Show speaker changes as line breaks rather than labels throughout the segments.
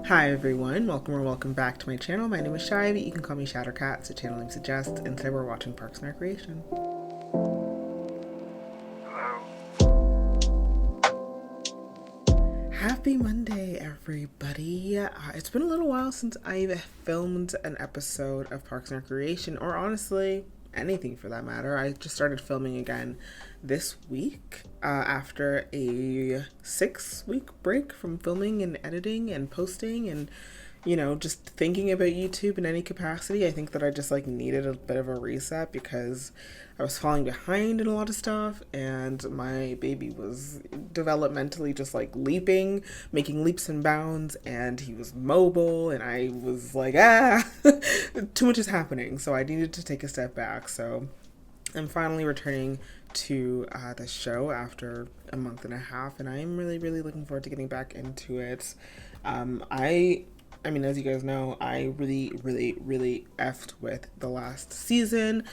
Hi everyone, welcome or welcome back to my channel. My name is Shai, but you can call me Shattercat, so channel name suggests, and today we're watching Parks and Recreation. Happy Monday, everybody. It's been a little while since I've filmed an episode of Parks and Recreation, or honestly, anything for that matter. I just started filming again this week after a 6-week break from filming and editing and posting and, you know, just thinking about YouTube in any capacity. I think that I just needed a bit of a reset because I was falling behind in a lot of stuff, and my baby was developmentally just leaping, making leaps and bounds, and he was mobile, and I was too much is happening, so I needed to take a step back. So I'm finally returning to the show after a month and a half, and I'm really looking forward to getting back into it. I mean, as you guys know, I really effed with the last season.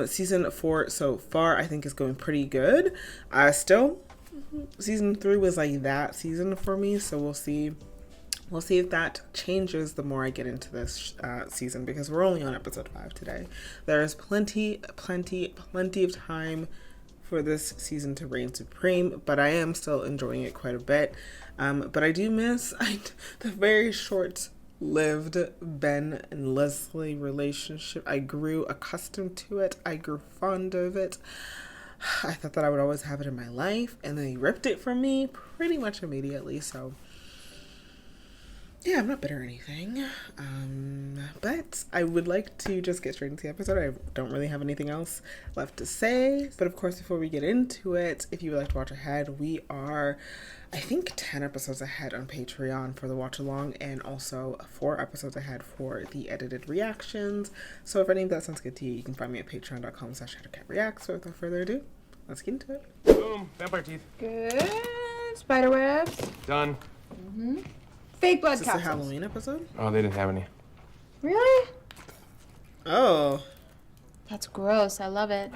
Season 4 so far, I think, is going pretty good. Still, season 3 was that season for me, so we'll see. We'll see if that changes the more I get into this season, because we're only on episode 5 today. There is plenty of time for this season to reign supreme, but I am still enjoying it quite a bit. But I do miss the very short-lived Ben and Leslie relationship. I grew accustomed to it. I grew fond of it. I thought that I would always have it in my life, and they ripped it from me pretty much immediately, so yeah, I'm not bitter or anything, but I would like to just get straight into the episode. I don't really have anything else left to say, but of course, before we get into it, if you would like to watch ahead, we are, I think, 10 episodes ahead on Patreon for the watch along, and also 4 episodes ahead for the edited reactions. So if any of that sounds good to you, you can find me at patreon.com/shattercatreacts. So without further ado, let's get into it.
Boom, vampire teeth.
Good. Spider webs.
Done.
Mm-hmm. Fake blood
Is this
capsules.
a Halloween episode?
Oh, they didn't have any.
Really?
Oh.
That's gross. I love it.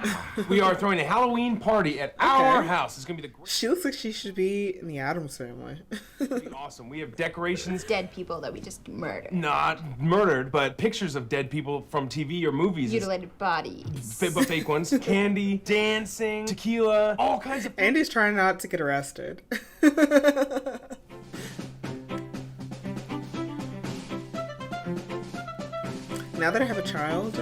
We are throwing a Halloween party at our house. It's going to be the great.
She looks like she should be in the Addams Family.
It'll be awesome. We have decorations.
Dead people that we just murdered.
Not murdered, but pictures of dead people from TV or movies.
Mutilated bodies.
But fake ones. Candy, dancing, tequila, all kinds of.
Andy's trying not to get arrested. Now that I have a child,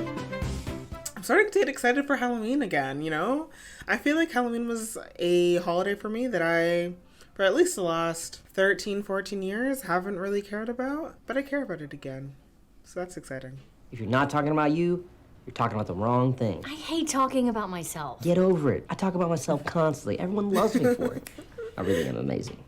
I'm starting to get excited for Halloween again, you know? I feel like Halloween was a holiday for me that I, for at least the last 13, 14 years, haven't really cared about, but I care about it again. So that's exciting.
If you're not talking about you, you're talking about the wrong thing.
I hate talking about myself.
Get over it. I talk about myself constantly. Everyone loves me for it. I really am amazing.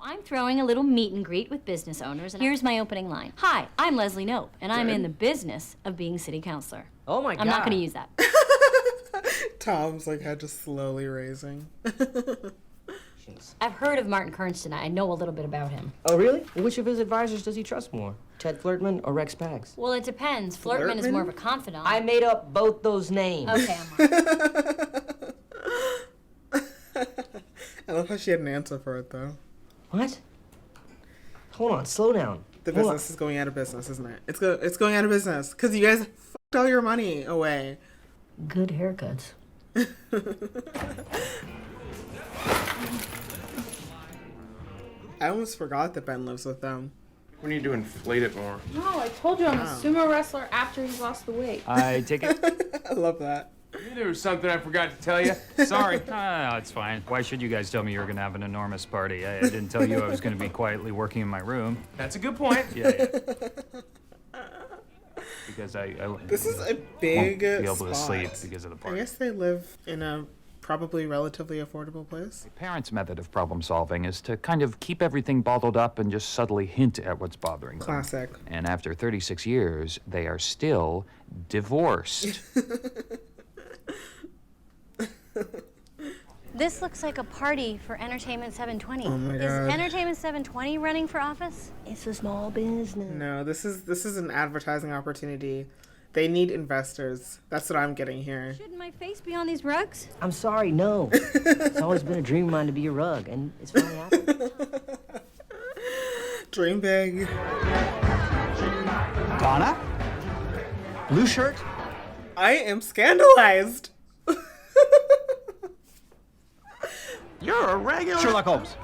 I'm throwing a little meet and greet with business owners, and here's my opening line. Hi, I'm Leslie Knope, and I'm in the business of being city councilor.
Oh my God.
I'm not going to use that.
Tom's head just slowly raising.
I've heard of Martin Kernsten. I know a little bit about him.
Oh, really? Which of his advisors does he trust more? Ted Flirtman or Rex Spags?
Well, it depends. Flirtman is more of a confidant.
I made up both those names.
Okay, I'm on.
I love how she had an answer for it, though.
What? Hold on, slow down.
The business is going out of business, isn't it? It's going out of business because you guys fucked all your money away.
Good haircuts.
I almost forgot that Ben lives with them.
We need to inflate it more.
No, I told you I'm a sumo wrestler after he's lost the weight.
I take it.
I love that.
There was something I forgot to tell you. Sorry.
No, it's fine. Why should you guys tell me you were going to have an enormous party? I didn't tell you I was going to be quietly working in my room.
That's a good point.
Yeah. Because I
This is a big
won't be able
spot.
to sleep because of the
I
party.
guess they live in a probably relatively affordable place.
Parents' method of problem solving is to kind of keep everything bottled up and just subtly hint at what's bothering them.
Classic.
And after 36 years, they are still divorced.
This looks like a party for Entertainment 720.
Oh my
Is
God.
Entertainment 720 running for office?
It's a small business.
No, this is an advertising opportunity. They need investors. That's what I'm getting here.
Shouldn't my face be on these rugs?
I'm sorry, no. It's always been a dream of mine to be a rug, and it's finally happened.
Dream big.
Donna? Blue shirt?
I am scandalized.
You're a regular Sherlock Holmes.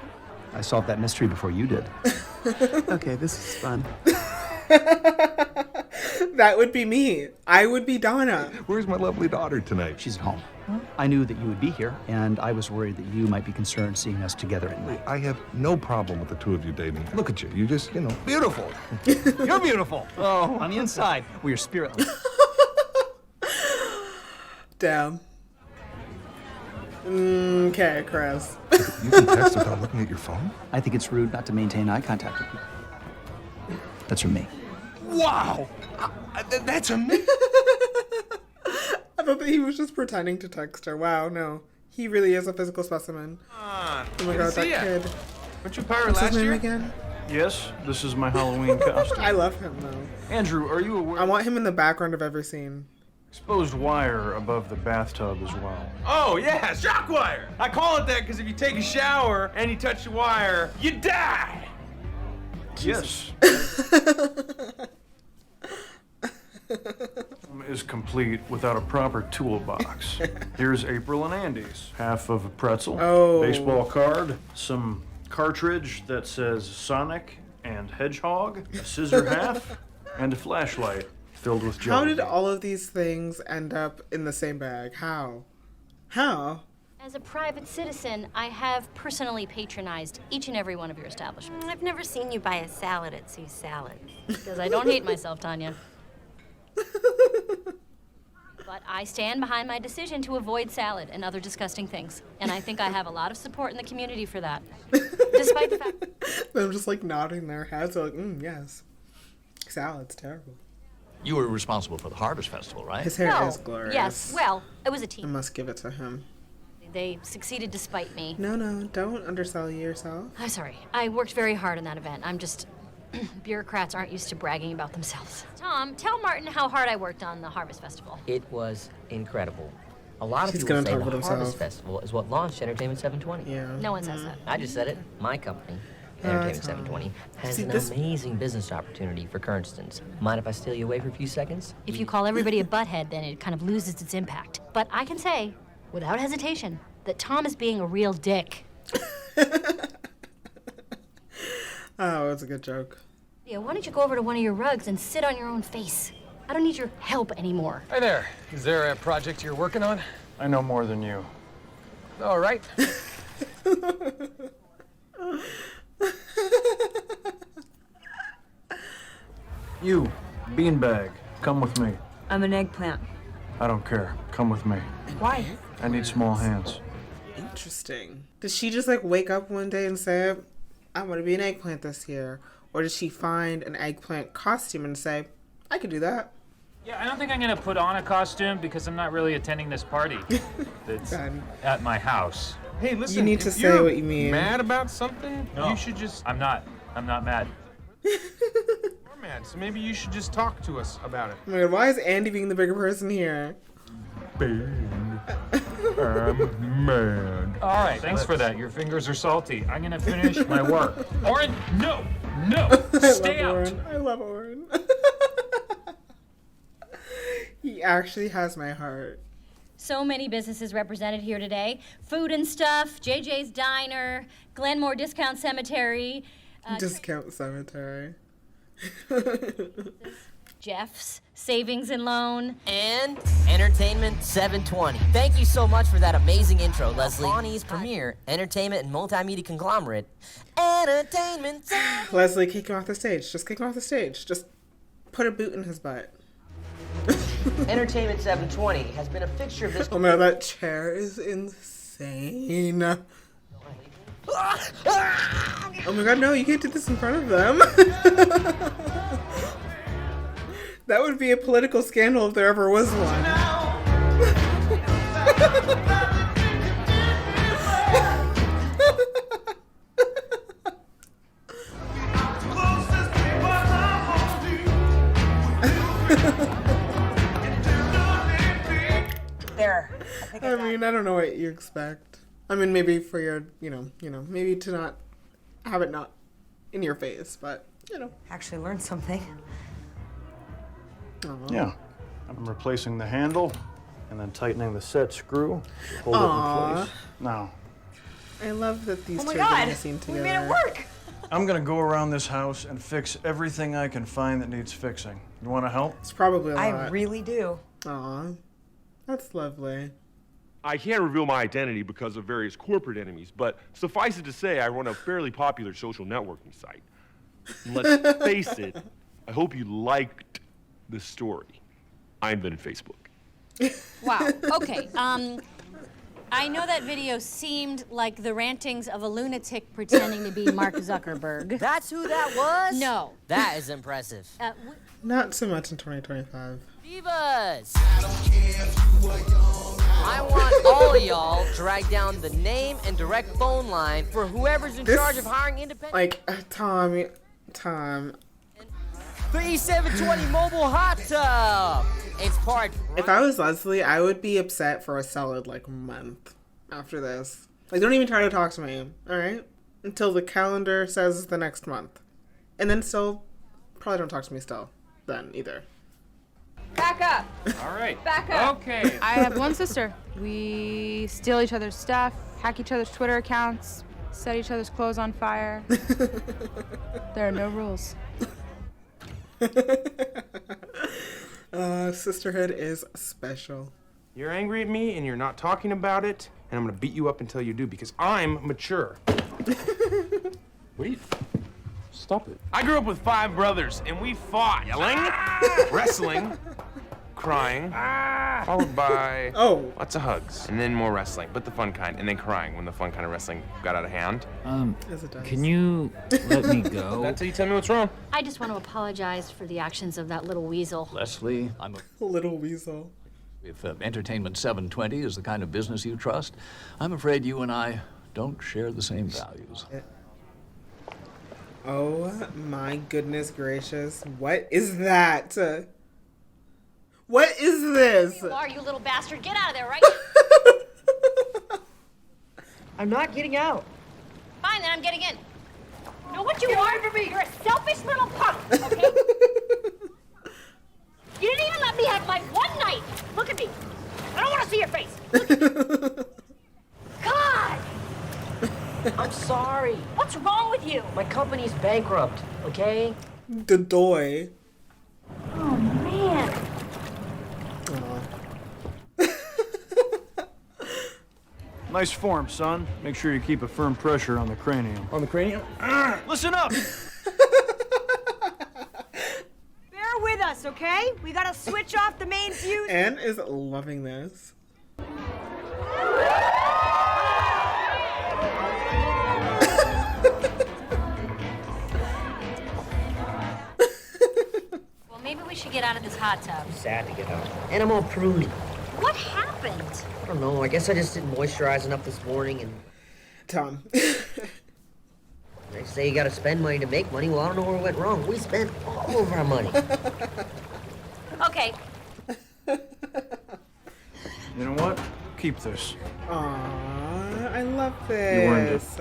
I solved that mystery before you did.
Okay, this is fun.
That would be me. I would be Donna.
Where's my lovely daughter tonight?
She's at home. I knew that you would be here, and I was worried that you might be concerned seeing us together at night.
I have no problem with the two of you dating. Look at you. You just, beautiful.
You're beautiful. Oh, on the inside, we are spiritless.
Damn. Okay, Chris.
You can text without looking at your phone?
I think it's rude not to maintain eye contact with you. That's from me.
Wow! That's amazing.
I thought that he was just pretending to text her. Wow, no. He really is a physical specimen. Oh my god, that kid.
Weren't you pirate
What's
last
his name
year?
again?
Yes, this is my Halloween costume.
I love him, though.
Andrew, are you aware?
I want him in the background of every scene.
Exposed wire above the bathtub as well. Oh, yeah, shock wire! I call it that because if you take a shower and you touch the wire, you die! Yes. Is complete without a proper toolbox. Here's April and Andy's. Half of a pretzel, baseball card, some cartridge that says Sonic and Hedgehog, a scissor half, and a flashlight filled with jelly.
How did all of these things end up in the same bag? How?
As a private citizen, I have personally patronized each and every one of your establishments.
I've never seen you buy a salad at Sue's Salad.
Because I don't hate myself, Tanya. But I stand behind my decision to avoid salad and other disgusting things. And I think I have a lot of support in the community for that. Despite the fact
I'm just like nodding their heads like, yes. Salad's terrible.
You were responsible for the Harvest Festival, right?
His hair is glorious.
Yes, well, it was a
I
team.
must give it to him.
They succeeded despite me.
No, don't undersell yourself.
I'm sorry. I worked very hard on that event. I'm just... bureaucrats aren't used to bragging about themselves. Tom, tell Martin how hard I worked on the Harvest Festival.
It was incredible. A lot of
He's
people
gonna
say
talk
the
about
Harvest
himself.
Festival is what launched Entertainment 720.
Yeah.
No one says that.
I just said it. My company, Entertainment
Tom.
720, has
See,
an
this-
amazing business opportunity for Kernstons. Mind if I steal you away for a few seconds?
If you call everybody a butthead, then it kind of loses its impact. But I can say, without hesitation, that Tom is being a real dick.
Oh, it's a good joke.
Yeah, why don't you go over to one of your rugs and sit on your own face? I don't need your help anymore.
Hi there. Is there a project you're working on?
I know more than you.
All right.
You, beanbag, come with me.
I'm an eggplant.
I don't care. Come with me.
Why?
I need small hands.
Interesting. Did she just like wake up one day and say, I want to be an eggplant this year? Or did she find an eggplant costume and say, I could do that?
Yeah, I don't think I'm gonna put on a costume because I'm not really attending this party. That's at my house.
Hey, listen.
You need to
if
say
you're
what you mean.
Mad about something?
No,
You should just.
I'm not mad.
You're mad, so maybe you should just talk to us about it.
Oh my god, why is Andy being the bigger person here?
I'm mad.
All right, thanks for that. Your fingers are salty. I'm gonna finish my work. Oren, no, stay out.
I love Oren. He actually has my heart.
So many businesses represented here today. Food and Stuff, JJ's Diner, Glenmore Discount Cemetery.
Discount Cemetery.
Jeff's Savings and Loan.
And Entertainment 720. Thank you so much for that amazing intro, Leslie. Bonnie's premier entertainment and multimedia conglomerate, Entertainment 720.
Leslie, kick him off the stage. Just kick him off the stage. Just put a boot in his butt.
Entertainment 720 has been a fixture of this.
Oh my god, that chair is insane. Oh my god, no, you can't do this in front of them. That would be a political scandal if there ever was one.
There.
I mean, I don't know what you expect. I mean, maybe for your, maybe to not have it not in your face, but, you know.
Actually learned something.
Aww.
Yeah. I'm replacing the handle and then tightening the set screw to hold it in place. Now,
I love that these
Oh my
two are
God,
doing a scene together.
we made it work!
I'm gonna go around this house and fix everything I can find that needs fixing. You wanna help?
It's probably a lot.
I really do.
Aw, that's lovely.
I can't reveal my identity because of various corporate enemies, but suffice it to say, I run a fairly popular social networking site. And let's face it, I hope you liked the story. I invented Facebook.
Wow. Okay. I know that video seemed like the rantings of a lunatic pretending to be Mark Zuckerberg.
That's who that was?
No.
That is impressive.
Not so much in 2025.
Divas! I want all y'all to write down the name and direct phone line for whoever's in charge of hiring independent...
Like, Tom.
3720 mobile hot tub! It's part...
If I was Leslie, I would be upset for a solid, like, month after this. Like, don't even try to talk to me, alright? Until the calendar says the next month. And then still, probably don't talk to me still then, either.
Back up.
All right.
Back up.
Okay.
I have one sister. We steal each other's stuff, hack each other's Twitter accounts, set each other's clothes on fire. There are no rules.
Sisterhood is special.
You're angry at me and you're not talking about it, and I'm gonna beat you up until you do because I'm mature.
What are you? Stop it.
I grew up with 5 brothers and we fought. Yelling, wrestling, crying, followed by lots of hugs, and then more wrestling, but the fun kind, and then crying when the fun kind of wrestling got out of hand.
Can you let me go?
Not till you tell me what's wrong.
I just want to apologize for the actions of that little weasel.
Leslie, I'm a
Little weasel.
if Entertainment 720 is the kind of business you trust, I'm afraid you and I don't share the same values.
Oh my goodness gracious. What is that? What is this?
You are, you little bastard. Get out of there, right?
I'm not getting out.
Fine, then I'm getting in. You know what you are? You're a selfish little punk, okay? You didn't even let me have my one night. Look at me. I don't want to see your face. Look at me. God!
I'm sorry.
What's wrong with you?
My company's bankrupt, okay?
The doy.
Oh, man.
Nice form, son. Make sure you keep a firm pressure on the cranium.
On the cranium?
Listen up!
Bear with us, okay? We gotta switch off the main fuse.
Anne is loving this.
Well, maybe we should get out of this hot tub.
Sad to get out. And I'm all pruny.
What happened?
I don't know. I guess I just didn't moisturize enough this morning and...
Tom.
They say you gotta spend money to make money. Well, I don't know where it went wrong. We spent all of our money.
Okay.
You know what? Keep this.
Aww, I love
You earned it.
this.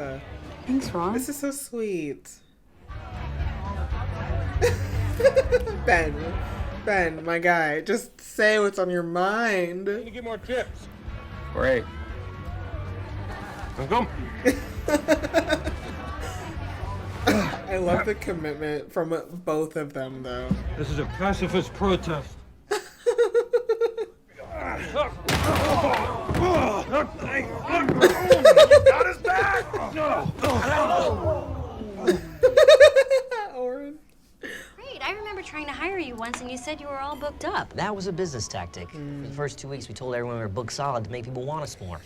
Thanks, Ron.
This is so sweet. Ben, my guy, just say what's on your mind.
Need to get more tips.
Great.
Let's go.
I love the commitment from both of them, though.
This is a pacifist protest.
Got his back!
Oren.
Great. I remember trying to hire you once and you said you were all booked up.
That was a business tactic. For the first 2 weeks, we told everyone we were booked solid to make people want us more.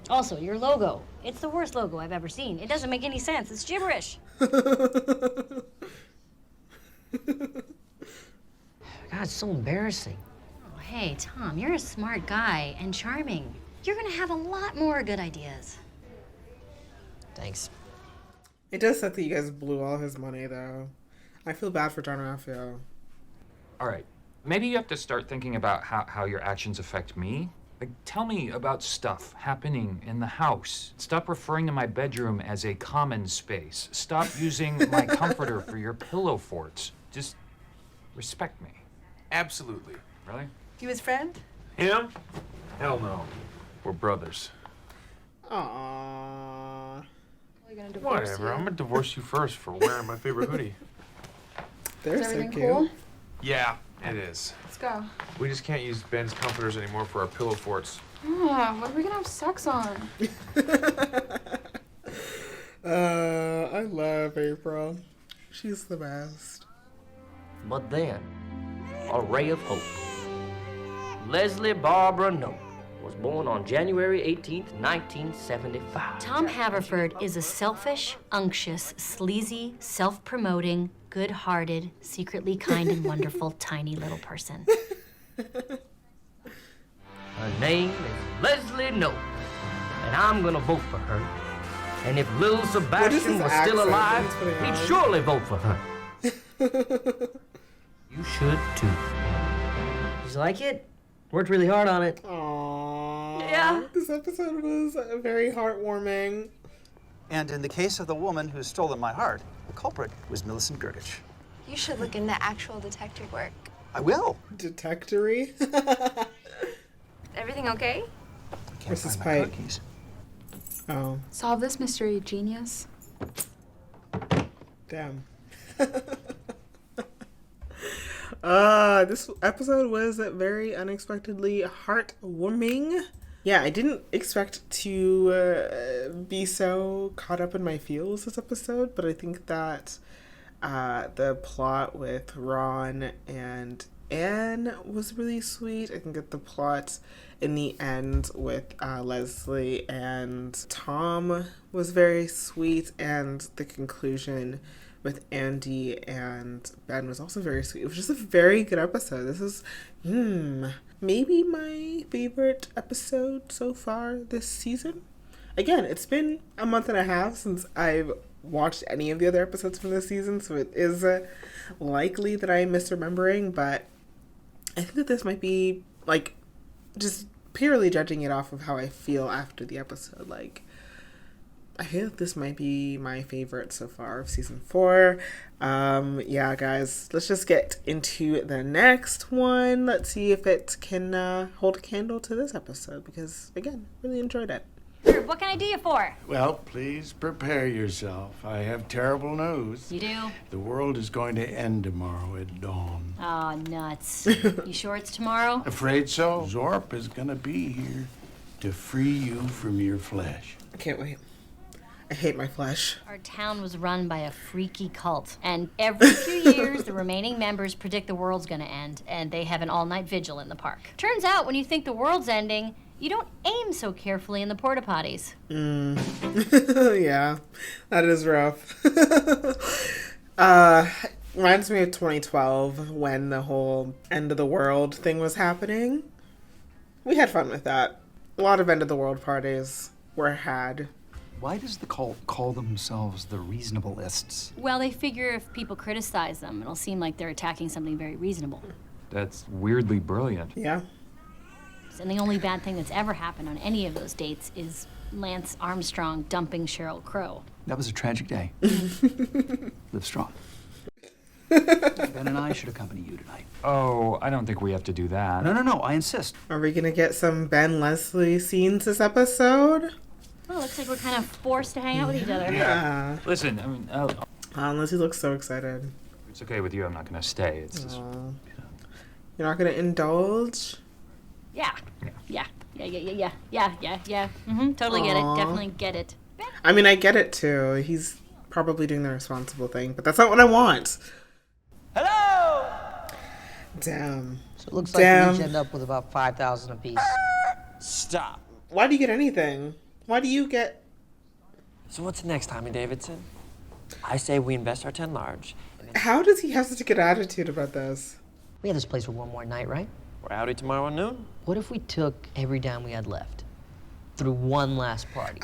Also, your logo. It's the worst logo I've ever seen. It doesn't make any sense. It's gibberish.
God, it's so embarrassing.
Oh, hey, Tom, you're a smart guy and charming. You're gonna have a lot more good ideas.
Thanks.
It does suck that you guys blew all his money, though. I feel bad for John Raffio.
All right. Maybe you have to start thinking about how your actions affect me.
Like, tell me about stuff happening in the house. Stop referring to my bedroom as a common space. Stop using my comforter for your pillow forts. Just respect me.
Absolutely.
Really?
You his friend?
Him? Hell no. We're brothers.
Aww.
Whatever. I'm gonna divorce you first for wearing my favorite hoodie.
They're so cute.
Yeah, it is.
Let's go.
We just can't use Ben's comforters anymore for our pillow forts.
What are we gonna have sex on?
I love April. She's the best.
But then, a ray of hope. Leslie Barbara Nope was born on January 18th, 1975.
Tom Haverford is a selfish, unctuous, sleazy, self-promoting, good-hearted, secretly kind and wonderful tiny little person.
Her name is Leslie Nope, and I'm gonna vote for her. And if Lil Sebastian was still alive, he'd surely vote for her. You should too.
Did you like it? Worked really hard on it.
Aww.
Yeah.
This episode was very heartwarming.
And in the case of the woman who's stolen my heart, the culprit was Millicent Girdich.
You should look into actual detective work.
I will.
Detectory?
Everything okay?
Mrs. Pike. Oh.
Solve this mystery, genius.
Damn. This episode was very unexpectedly heartwarming. Yeah, I didn't expect to be so caught up in my feels this episode, but I think that the plot with Ron and Anne was really sweet. I think that the plot in the end with Leslie and Tom was very sweet, and the conclusion with Andy and Ben was also very sweet. It was just a very good episode. This is maybe my favorite episode so far this season. Again, it's been a month and a half since I've watched any of the other episodes from this season, so it is likely that I'm misremembering, but I think that this might be, like, just purely judging it off of how I feel after the episode. Like, I feel like this might be my favorite so far of season 4. Yeah, guys, let's just get into the next one. Let's see if it can hold a candle to this episode, because, again, really enjoyed it.
Sure, what can I do you for?
Well, please prepare yourself. I have terrible news.
You do?
The world is going to end tomorrow at dawn.
Oh, nuts. You sure it's tomorrow?
Afraid so. Zorp is going to be here to free you from your flesh.
I can't wait. I hate my flesh.
Our town was run by a freaky cult, and every few years the remaining members predict the world's gonna end, and they have an all-night vigil in the park. Turns out when you think the world's ending, you don't aim so carefully in the porta potties.
Yeah, that is rough. Reminds me of 2012 when the whole end of the world thing was happening. We had fun with that. A lot of end of the world parties were had.
Why does the cult call themselves the Reasonableists?
Well, they figure if people criticize them, it'll seem like they're attacking something very reasonable.
That's weirdly brilliant.
Yeah.
And the only bad thing that's ever happened on any of those dates is Lance Armstrong dumping Sheryl Crow.
That was a tragic day. Live strong. Ben and I should accompany you tonight.
Oh, I don't think we have to do that.
No, I insist.
Are we gonna get some Ben Leslie scenes this episode?
Well, looks like we're kind of forced to hang out with each other.
Yeah.
Listen, I mean,
Leslie looks so excited.
it's okay with you. I'm not going to stay. It's just,
You're not gonna indulge?
Yeah. Totally get it. Definitely get it.
I mean, I get it too. He's probably doing the responsible thing, but that's not what I want.
Hello!
Damn.
So it looks like we each end up with about 5,000 apiece.
Stop.
Why do you get anything? Why do you get...
So what's next, Tommy Davidson? I say we invest our 10 large.
How does he have such a good attitude about this?
We have this place for one more night, right?
We're outie tomorrow at noon.
What if we took every dime we had left? Through one last party?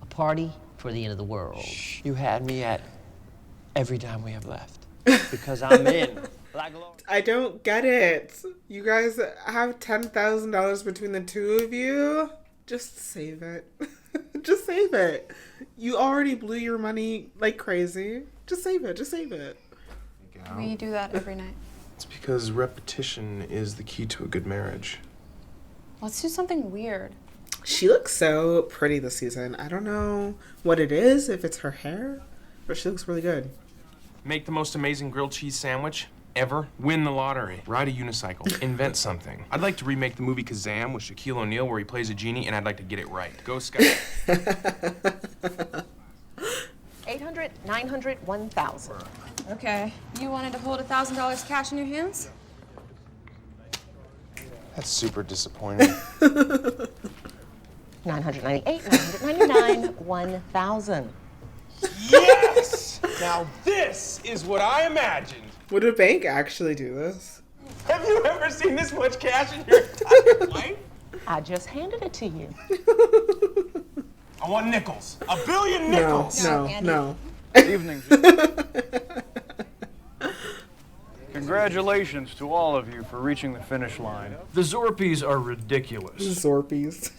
A party for the end of the world.
You had me at every dime we have left. Because I'm in.
I don't get it. You guys have $10,000 between the two of you. Just save it. Just save it. You already blew your money like crazy. Just save it. Just save it.
We do that every night.
It's because repetition is the key to a good marriage.
Let's do something weird.
She looks so pretty this season. I don't know what it is, if it's her hair, but she looks really good.
Make the most amazing grilled cheese sandwich ever. Win the lottery. Ride a unicycle. Invent something. I'd like to remake the movie Kazam with Shaquille O'Neal where he plays a genie, and I'd like to get it right. Go, Scott.
800, 900, 1,000.
Okay. You wanted to hold $1,000 cash in your hands?
That's super disappointing.
998, 999, 1,000.
Yes! Now this is what I imagined.
Would a bank actually do this?
Have you ever seen this much cash in your entire life?
I just handed it to you.
I want nickels. $1 billion nickels.
No.
Evening. Congratulations to all of you for reaching the finish line. The Zorpies are ridiculous.
Zorpies.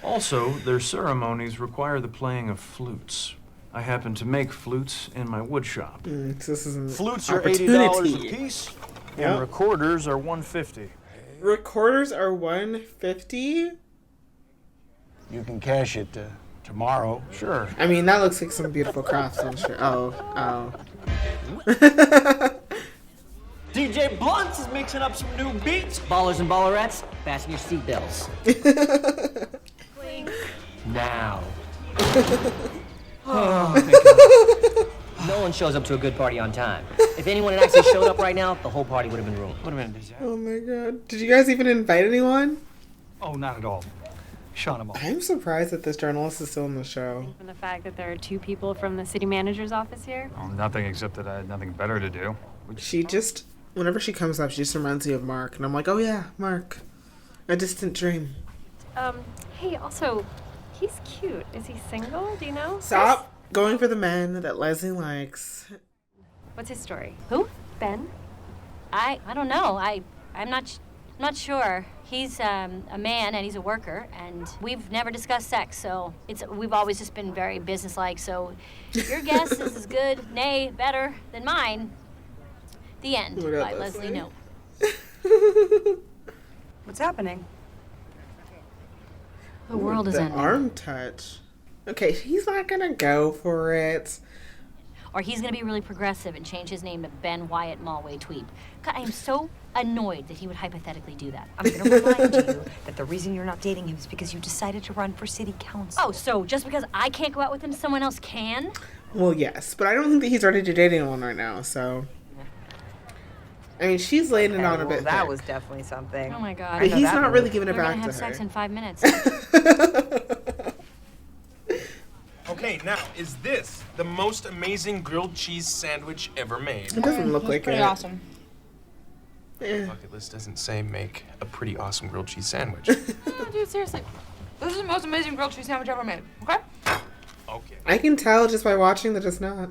Also, their ceremonies require the playing of flutes. I happen to make flutes in my wood shop.
This is an
Flutes are
opportunity.
$80 a piece,
Yep.
and recorders are $150.
Recorders are $150.
You can cash it tomorrow.
Sure.
I mean, that looks like some beautiful craftsmanship. Oh.
DJ Blunts is mixing up some new beats.
Ballers and ballerettes, fasten your seatbelts. Now. No one shows up to a good party on time. If anyone had actually showed up right now, the whole party would have been ruined.
Oh my god. Did you guys even invite anyone?
Oh, not at all. Shot them all.
I'm surprised that this journalist is still in the show.
From the fact that there are 2 people from the city manager's office here.
Well, nothing except that I had nothing better to do.
She just, whenever she comes up, she just reminds me of Mark. And I'm like, oh yeah, Mark. A distant dream.
Hey, also, he's cute. Is he single? Do you know?
Stop going for the men that Leslie likes.
What's his story?
Who?
Ben?
I don't know. I'm not sure. He's a man and he's a worker, and we've never discussed sex, so we've always just been very businesslike. So your guess is as good, nay, better than mine. The end. By Leslie No.
What's happening?
The world is ending.
Arm touch. Okay, he's not gonna go for it.
Or he's gonna be really progressive and change his name to Ben Wyatt Mulway Tweep. God, I'm so annoyed that he would hypothetically do that.
I'm gonna remind you that the reason you're not dating him is because you decided to run for city council.
Oh, so just because I can't go out with him, someone else can?
Well, yes, but I don't think that he's ready to date anyone right now, so. I mean, she's laying it on a bit.
That
thick.
was definitely something.
Oh my God.
But he's not really giving it
We're
back
gonna
to
have
her.
sex in 5 minutes.
Okay, now, is this the most amazing grilled cheese sandwich ever made?
It doesn't look like
Pretty
it.
awesome.
Yeah.
Bucket list doesn't say make a pretty awesome grilled cheese sandwich.
No, dude, seriously. This is the most amazing grilled cheese sandwich ever made, okay?
Okay.
I can tell just by watching that it's not.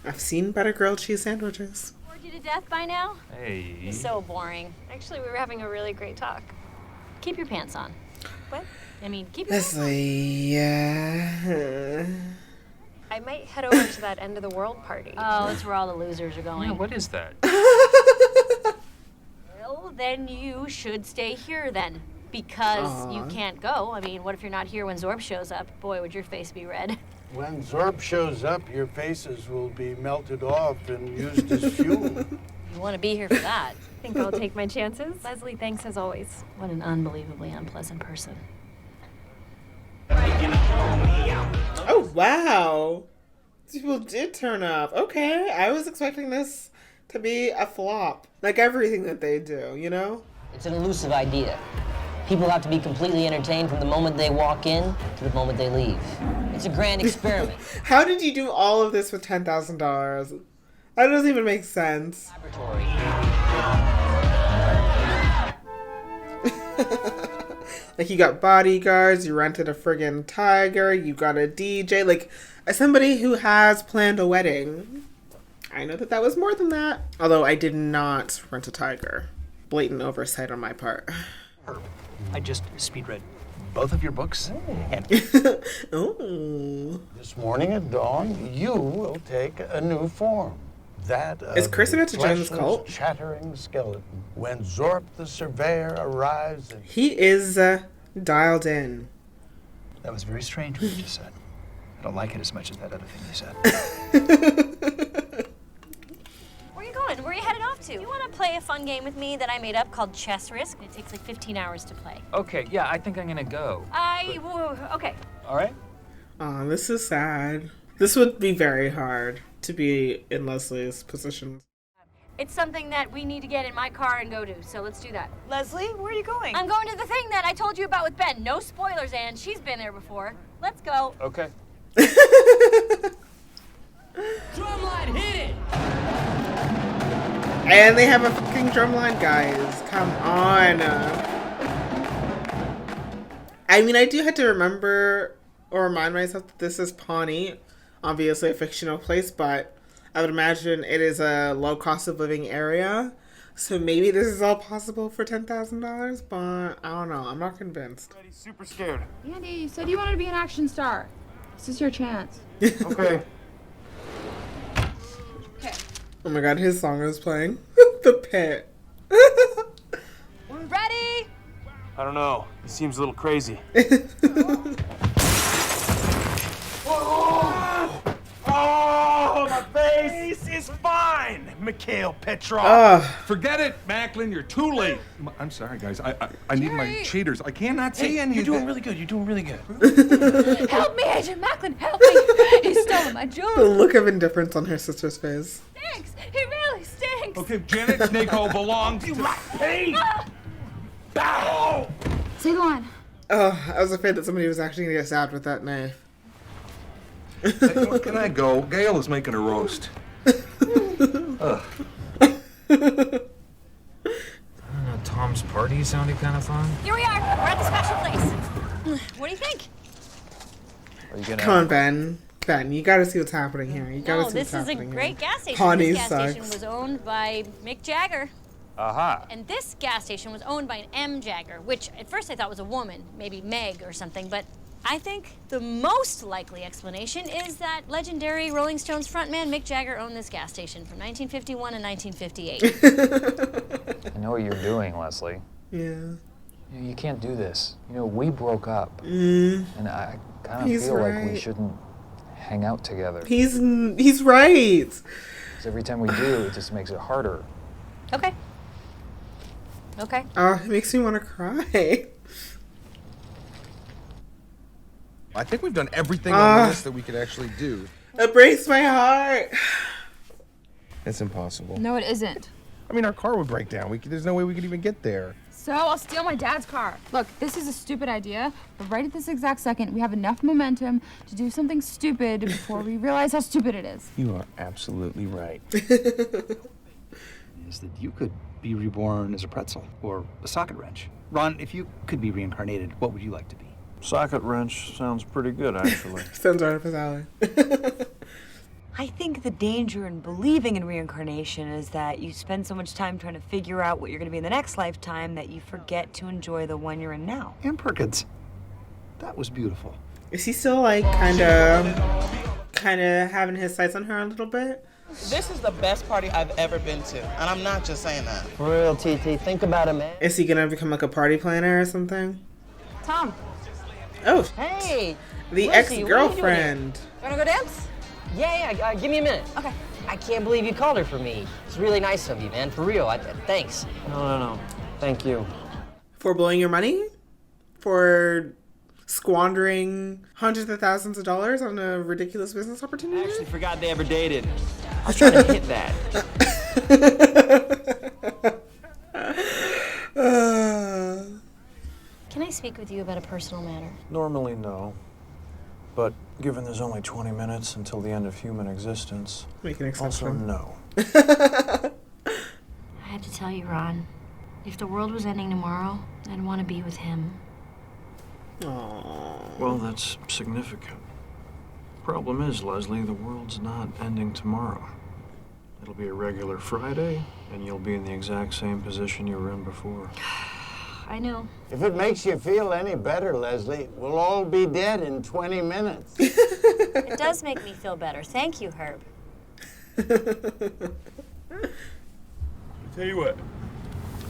I've seen better grilled cheese sandwiches.
Bored you to death by now?
Hey.
You're so boring.
Actually, we were having a really great talk.
Keep your pants on.
What?
I mean, keep your pants on.
Leslie, yeah.
I might head over to that end of the world party.
Oh, it's where all the losers are going.
Yeah, what is that?
Well, then you should stay here then. Because you can't go. I mean, what if you're not here when Zorb shows up? Boy, would your face be red.
When Zorb shows up, your faces will be melted off and used as fuel.
You want to be here for that.
I think I'll take my chances. Leslie, thanks as always.
What an unbelievably unpleasant person.
Oh, wow. These people did turn up. Okay, I was expecting this to be a flop. Like everything that they do, you know?
It's an elusive idea. People have to be completely entertained from the moment they walk in to the moment they leave. It's a grand experiment.
How did you do all of this with $10,000? That doesn't even make sense. Like, you got bodyguards, you rented a friggin' tiger, you got a DJ. Like, as somebody who has planned a wedding, I know that was more than that. Although I did not rent a tiger. Blatant oversight on my part.
I just speed read both of your books. And
Ooh.
This morning at dawn, you will take a new form. That
Is
of
Chris
the
about to join this cult?
fleshless, chattering skeleton. When Zorp the Surveyor arrives and...
He is dialed in.
that was very strange what you just said. I don't like it as much as that other thing you said.
Where are you going? Where are you headed off to? You want to play a fun game with me that I made up called Chess Risk? It takes like 15 hours to play.
Okay, yeah, I think I'm gonna go.
Okay.
All right.
Aw, this is sad. This would be very hard to be in Leslie's position.
It's something that we need to get in my car and go to, so let's do that.
Leslie, where are you going?
I'm going to the thing that I told you about with Ben. No spoilers, Anne. She's been there before. Let's go.
Okay.
Drumline, hit it!
And they have a fucking drumline, guys. Come on. I mean, I do have to remember or remind myself that this is Pawnee. Obviously a fictional place, but I would imagine it is a low cost of living area. So maybe this is all possible for $10,000, but I don't know. I'm not convinced.
He's super scared.
Andy, you said you wanted to be an action star. This is your chance.
Okay.
Okay.
Oh my god, his song is playing. The Pit.
Ready?
I don't know. He seems a little crazy. Oh, my face is fine, Mikhail Petrov.
Forget it, Macklin. You're too late. I'm sorry, guys. I need my cheaters. I cannot see anything.
You're doing really good. You're doing really good.
Help me, Agent Macklin, help me. He's stolen my jewelry.
The look of indifference on her sister's face.
Stinks. He really stinks.
Okay, Janet Snako belongs to...
Hey!
Bow! Say the line.
Oh, I was afraid that somebody was actually going to get stabbed with that knife.
Can I go? Gail is making a roast.
I don't know, Tom's party sounded kind of fun.
Here we are. We're at the special place. What do you think?
Are you gonna...
Come on, Ben. Ben, you gotta see what's happening here. You gotta
No,
see
this
what's
is a
happening
great
here.
gas station.
Pawnee
This gas station
sucks.
was owned by Mick Jagger.
Aha.
And this gas station was owned by an M. Jagger, which at first I thought was a woman, maybe Meg or something, but I think the most likely explanation is that legendary Rolling Stones frontman Mick Jagger owned this gas station from 1951 and 1958.
I know what you're doing, Leslie.
Yeah.
You can't do this. You know, we broke up.
Mm.
And I kind of
He's
feel like we
right.
shouldn't hang out together.
He's right.
'Cause every time we do, it just makes it harder.
Okay. Okay.
Oh, it makes me want to cry.
I think we've done everything on the list that we could actually do.
It breaks my heart.
It's impossible.
No, it isn't.
I mean, our car would break down. There's no way we could even get there.
So I'll steal my dad's car. Look, this is a stupid idea, but right at this exact second, we have enough momentum to do something stupid before we realize how stupid it is.
You are absolutely right.
Is that you could be reborn as a pretzel or a socket wrench. Ron, if you could be reincarnated, what would you like to be?
Socket wrench sounds pretty good, actually.
Sounds right up his alley.
I think the danger in believing in reincarnation is that you spend so much time trying to figure out what you're going to be in the next lifetime that you forget to enjoy the one you're in now.
Ann Perkins. That was beautiful.
Is he still like kind of having his sights on her a little bit?
This is the best party I've ever been to, and I'm not just saying that.
For real, TT, think about it, man.
Is he gonna become like a party planner or something?
Tom.
Oh.
Hey.
The
Lucy,
ex-girlfriend.
Wanna go dance? Yeah, give me a minute. Okay. I can't believe you called her for me. It's really nice of you, man. For real. Thanks. No. Thank you.
For blowing your money? For squandering hundreds of thousands of dollars on a ridiculous business opportunity?
I actually forgot they ever dated. I was trying to hit that.
Can I speak with you about a personal matter?
Normally, no. But given there's only 20 minutes until the end of human existence,
Make an
also
exception.
no.
I have to tell you, Ron, if the world was ending tomorrow, I'd want to be with him.
Well, that's significant. Problem is, Leslie, the world's not ending tomorrow. It'll be a regular Friday, and you'll be in the exact same position you were in before.
I know.
If it makes you feel any better, Leslie, we'll all be dead in 20 minutes.
It does make me feel better. Thank you, Herb.
Tell you what,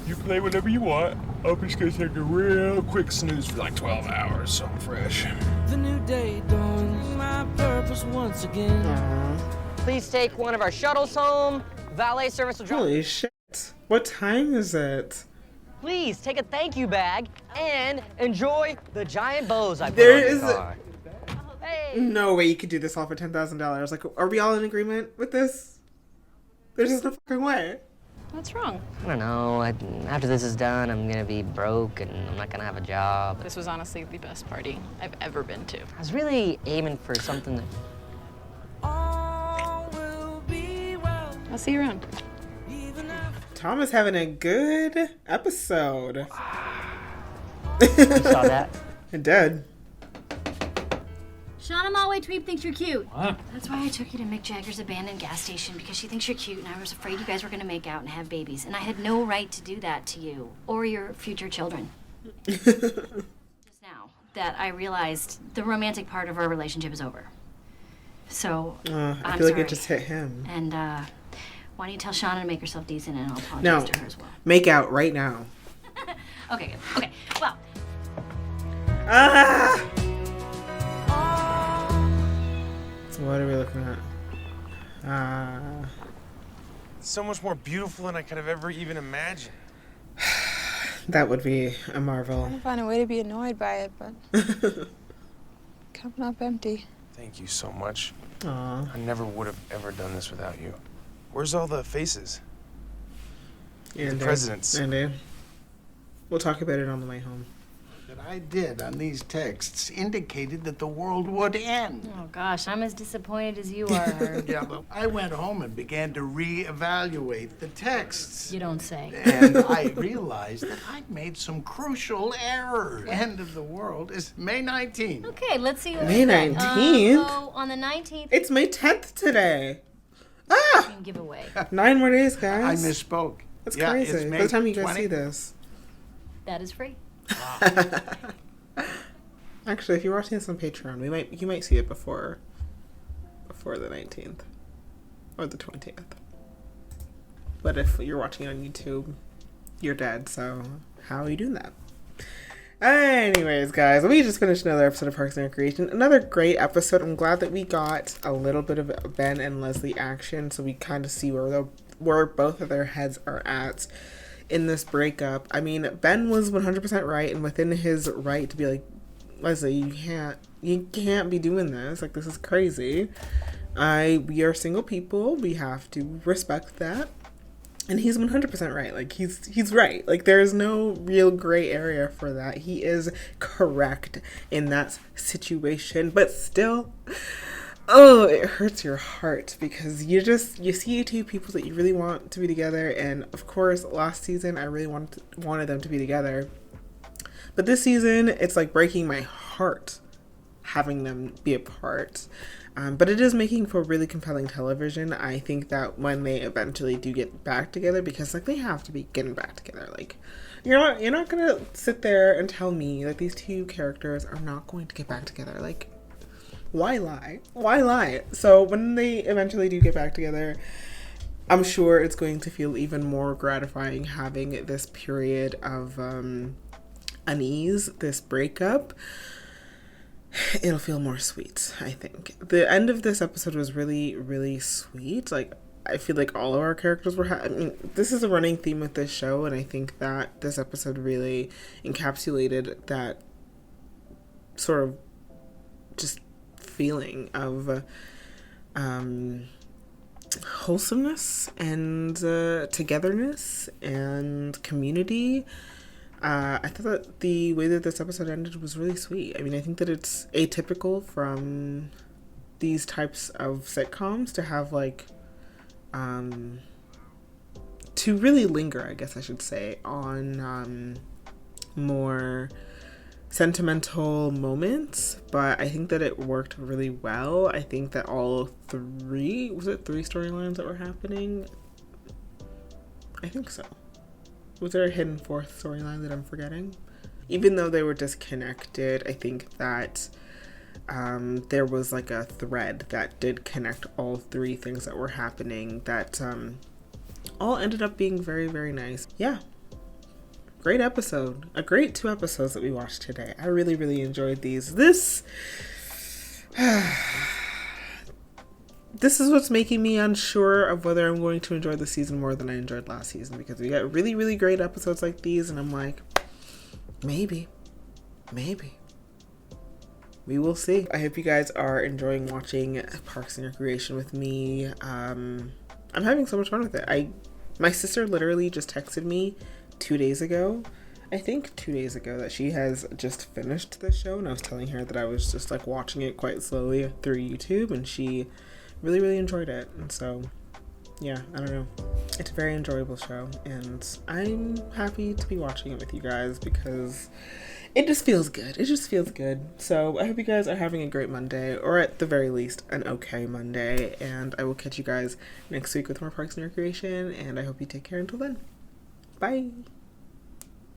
you play whenever you want. I'm just gonna take a real quick snooze for like 12 hours, so I'm fresh.
The new day dawns, my purpose once again.
Please take one of our shuttles home. Valet service will drop.
Holy shit. What time is it?
Please take a thank you bag and enjoy the giant bows I put
There
on your
is
car.
no way you could do this all for $10,000. Like, are we all in agreement with this? There's just no fucking way.
What's wrong?
I don't know. After this is done, I'm gonna be broke and I'm not gonna have a job.
This was honestly the best party I've ever been to.
I was really aiming for something that.
I'll see you around.
Tom is having a good episode.
You saw that?
I did.
Shauna Malway Tweep thinks you're cute.
What?
That's why I took you to Mick Jagger's abandoned gas station, because she thinks you're cute, and I was afraid you guys were gonna make out and have babies, and I had no right to do that to you or your future children. Just now that I realized the romantic part of our relationship is over. So
I
I'm
feel like
sorry.
it just hit him.
And why don't you tell Shauna to make herself decent, and I'll apologize
No,
to her as well.
make out right now.
Okay, good. Okay, well.
Ah! So what are we looking at?
So much more beautiful than I could have ever even imagined.
That would be a marvel.
I find a way to be annoyed by it, but coming up empty.
Thank you so much.
Aw.
I never would have ever done this without you. Where's all the faces? The presidents.
Andy. We'll talk about it on the way home.
That I did on these texts indicated that the world would end.
Oh gosh, I'm as disappointed as you are, Herb.
Yeah, but I went home and began to reevaluate the texts.
You don't say.
And I realized that I'd made some crucial errors. End of the world is May 19th.
Okay, let's see what
May
we got.
19th?
So on the 19th,
It's May 10th today.
we can give away.
9 more days,
I
guys.
misspoke.
That's
Yeah,
crazy.
it's
By
May
the time you guys
20.
see this.
That is free.
Actually, if you're watching this on Patreon, you might see it before the 19th or the 20th. But if you're watching it on YouTube, you're dead. So how are you doing that? Anyways, guys, we just finished another episode of Parks and Recreation. Another great episode. I'm glad that we got a little bit of Ben and Leslie action, so we kind of see where both of their heads are at in this breakup. I mean, Ben was 100% right and within his right to be like, Leslie, you can't be doing this. Like, this is crazy. We are single people. We have to respect that. And he's 100% right. Like, he's right. Like, there's no real gray area for that. He is correct in that situation. But still, oh, it hurts your heart because you see two people that you really want to be together. And of course, last season, I really wanted them to be together. But this season, it's like breaking my heart having them be apart. But it is making for really compelling television. I think that when they eventually do get back together, because like they have to be getting back together. Like you're not gonna sit there and tell me that these two characters are not going to get back together. Like, why lie? Why lie? So when they eventually do get back together, I'm sure it's going to feel even more gratifying having this period of unease, this breakup. It'll feel more sweet, I think. The end of this episode was really, really sweet. Like, I feel like all of our characters were I mean, this is a running theme with this show, and I think that this episode really encapsulated that sort of just feeling of wholesomeness and togetherness and community. I thought that the way that this episode ended was really sweet. I mean, I think that it's atypical from these types of sitcoms to have like to really linger, I guess I should say, on more sentimental moments, but I think that it worked really well. I think that all three storylines that were happening? I think so. Was there a hidden fourth storyline that I'm forgetting? Even though they were disconnected, I think that there was like a thread that did connect all three things that were happening that all ended up being very, very nice. Yeah. Great episode. A great 2 episodes that we watched today. I really, really enjoyed these. This is what's making me unsure of whether I'm going to enjoy the season more than I enjoyed last season, because we got really, really great episodes like these, and I'm like, maybe. We will see. I hope you guys are enjoying watching Parks and Recreation with me. I'm having so much fun with it. My sister literally just texted me 2 days ago, I think 2 days ago, that she has just finished the show, and I was telling her that I was just like watching it quite slowly through YouTube, and she really, really enjoyed it. And so yeah, I don't know, it's a very enjoyable show, and I'm happy to be watching it with you guys because it just feels good. It just feels good. So I hope you guys are having a great Monday, or at the very least an okay Monday, and I will catch you guys next week with more Parks and Recreation, and I hope you take care until then. Bye.